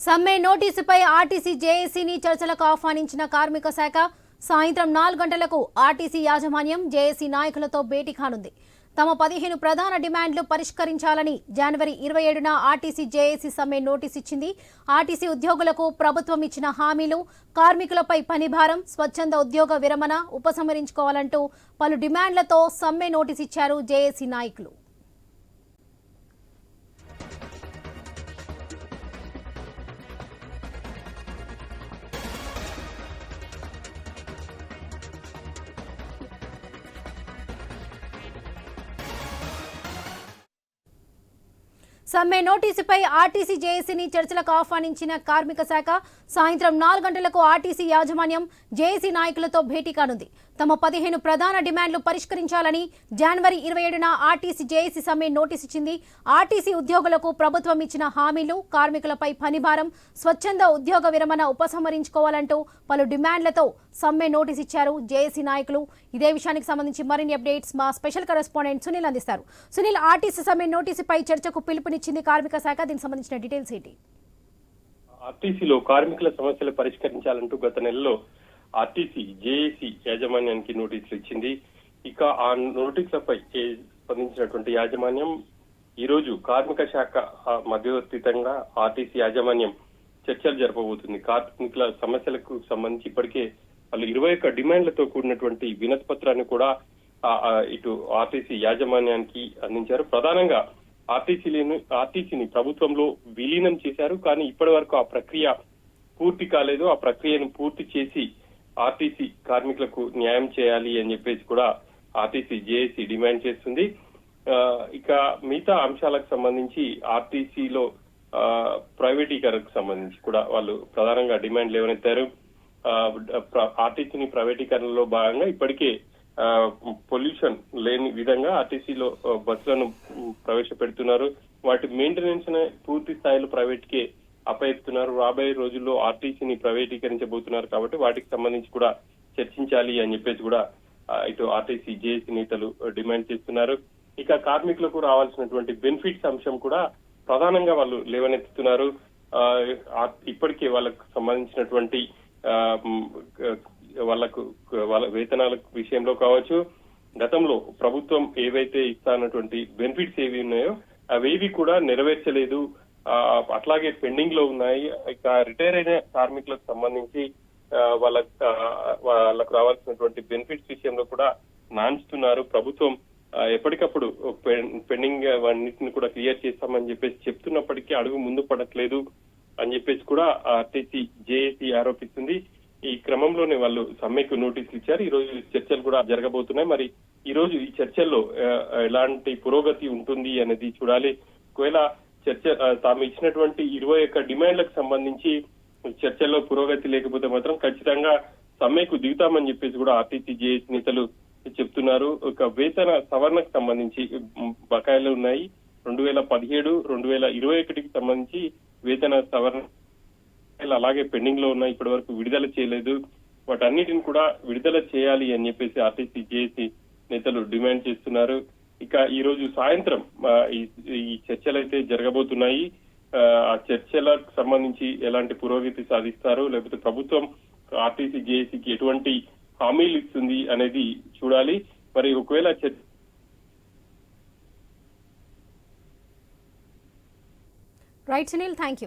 సమ్మె నోటీసుపై ఆర్టీసీ జేఏసీని చర్చలకు ఆహ్వానించిన కార్మిక శాఖ సాయంత్రం 4 గంటలకు ఆర్టీసీ యాజమాన్యం జేఏసీ నాయకులతో భేటీ కానుంది. తమ 15 ప్రధాన డిమాండ్లు పరిష్కరించాలని జనవరి 27న ఆర్టీసీ జేఏసీ సమ్మె నోటీసు ఇచ్చింది. ఆర్టీసీ ఉద్యోగులకు ప్రభుత్వం ఇచ్చిన హామీలు, కార్మికులపై పనిభారం, స్వచ్ఛంద ఉద్యోగ విరమణ ఉపసంహరించుకోవాలంటూ పలు డిమాండ్లతో సమ్మె నోటీసు ఇచ్చారు జేఏసీ నాయకులు. సమ్మె నోటీసుపై ఆర్టీసీ జేఏసీని చర్చలకు ఆహ్వానించిన కార్మిక శాఖ సాయంత్రం 4 గంటలకు ఆర్టీసీ యాజమాన్యం జేఏసీ నాయకులతో భేటీ కానుంది. తమ 15 ప్రధాన డిమాండ్లు పరిష్కరించాలని జనవరి 27న ఆర్టీసీ జేఏసీ సమ్మె నోటీసు ఇచ్చింది. ఆర్టీసీ ఉద్యోగులకు ప్రభుత్వం ఇచ్చిన హామీలు, కార్మికులపై పనిభారం, స్వచ్ఛంద ఉద్యోగ విరమణ ఉపసంహరించుకోవాలంటూ పలు డిమాండ్లతో సమ్మె నోటీసు ఇచ్చారు జేఏసీ నాయకులు. ఇదే విషయానికి సంబంధించి మరిన్ని అప్డేట్స్ మా స్పెషల్ కరెస్పాండెంట్ సునీల్ అందిస్తారు. సునీల్, ఆర్టీసీ సమ్మె నోటీసుపై చర్చకు పిలుపునిచ్చింది కార్మిక శాఖ, దీనికి సంబంధించిన డీటెయిల్స్ ఏంటి? ఆర్టీసీలో కార్మికుల సమస్యలు పరిష్కరించాలంటూ గత నెలలో ఆర్టీసీ జేఏసీ యాజమాన్యానికి నోటీసులు ఇచ్చింది. ఇక ఆ నోటీసులపై స్పందించినటువంటి యాజమాన్యం ఈ రోజు కార్మిక శాఖ మధ్యవర్తితంగా ఆర్టీసీ యాజమాన్యం చర్చలు జరపబోతుంది. కార్మికుల సమస్యలకు సంబంధించి ఇప్పటికే వాళ్ళు 21 డిమాండ్లతో కూడినటువంటి వినతి పత్రాన్ని కూడా ఇటు ఆర్టీసీ యాజమాన్యానికి అందించారు. ప్రధానంగా ఆర్టీసీని ప్రభుత్వంలో విలీనం చేశారు, కానీ ఇప్పటి వరకు ఆ ప్రక్రియ పూర్తి కాలేదు. ఆ ప్రక్రియను పూర్తి చేసి ఆర్టీసీ కార్మికులకు న్యాయం చేయాలి అని చెప్పేసి కూడా ఆర్టీసీ జేఏసీ డిమాండ్ చేస్తుంది. ఇక మిగతా అంశాలకు సంబంధించి ఆర్టీసీలో ప్రైవేటీకరణకు సంబంధించి కూడా వాళ్ళు ప్రధానంగా డిమాండ్లు లేవనెత్తారు. ఆర్టీసీని ప్రైవేటీకరణలో భాగంగా ఇప్పటికే పొల్యూషన్ లేని విధంగా ఆర్టీసీలో బస్సులను ప్రవేశపెడుతున్నారు. వాటి మెయింటెనెన్స్ పూర్తి స్థాయిలో ప్రైవేట్ కే అప్పగిస్తున్నారు. రాబోయే రోజుల్లో ఆర్టీసీని ప్రైవేటీకరించబోతున్నారు కాబట్టి వాటికి సంబంధించి కూడా చర్చించాలి అని చెప్పేసి కూడా ఇటు ఆర్టీసీ జేఏసీ నేతలు డిమాండ్ చేస్తున్నారు. ఇక కార్మికులకు రావాల్సినటువంటి బెనిఫిట్స్ అంశం కూడా ప్రధానంగా వాళ్ళు లేవనెత్తుతున్నారు. ఇప్పటికే వాళ్ళకు సంబంధించినటువంటి వాళ్ళ వేతనాల విషయంలో కావచ్చు, గతంలో ప్రభుత్వం ఏవైతే ఇస్తానటువంటి బెనిఫిట్స్ ఏవి ఉన్నాయో అవేవి కూడా నెరవేర్చలేదు, అట్లాగే పెండింగ్ లో ఉన్నాయి. ఇక రిటైర్ అయిన కార్మికులకు సంబంధించి వాళ్ళకు రావాల్సినటువంటి బెనిఫిట్స్ విషయంలో కూడా నాంచుతున్నారు. ప్రభుత్వం ఎప్పటికప్పుడు పెండింగ్ అన్నింటిని కూడా క్లియర్ చేస్తామని చెప్పేసి చెప్తున్నప్పటికీ అడుగు ముందు పడట్లేదు అని చెప్పేసి కూడా ఆర్టీసీ జేఏసీ ఆరోపిస్తుంది. ఈ క్రమంలోనే వాళ్ళు సమ్మెకు నోటీసులు ఇచ్చారు. ఈ రోజు చర్చలు కూడా జరగబోతున్నాయి. మరి ఈ రోజు ఈ చర్చల్లో ఎలాంటి పురోగతి ఉంటుంది అనేది చూడాలి. ఒకవేళ తాము ఇచ్చినటువంటి 21 డిమాండ్లకు సంబంధించి చర్చల్లో పురోగతి లేకపోతే మాత్రం ఖచ్చితంగా సమ్మెకు దిగుతామని చెప్పేసి కూడా ఆర్టీసీ జేఏసీ నేతలు చెప్తున్నారు. ఒక వేతన సవరణకు సంబంధించి బకాయిలు ఉన్నాయి. 2017, 2021కి సంబంధించి వేతన సవరణ అలాగే పెండింగ్ లో ఉన్నాయి, ఇప్పటి వరకు విడుదల చేయలేదు. వాటన్నిటిని కూడా విడుదల చేయాలి అని చెప్పేసి ఆర్టీసీ జేఏసీ నేతలు డిమాండ్ చేస్తున్నారు. ఇక ఈ రోజు సాయంత్రం ఈ చర్చలు అయితే జరగబోతున్నాయి. ఆ చర్చలకు సంబంధించి ఎలాంటి పురోగతి సాధిస్తారు, లేకపోతే ప్రభుత్వం ఆర్టీసీ జేఏసీకి ఎటువంటి హామీలు ఇస్తుంది అనేది చూడాలి. మరి ఒకవేళ రైట్ సునీల్, థ్యాంక్ యూ.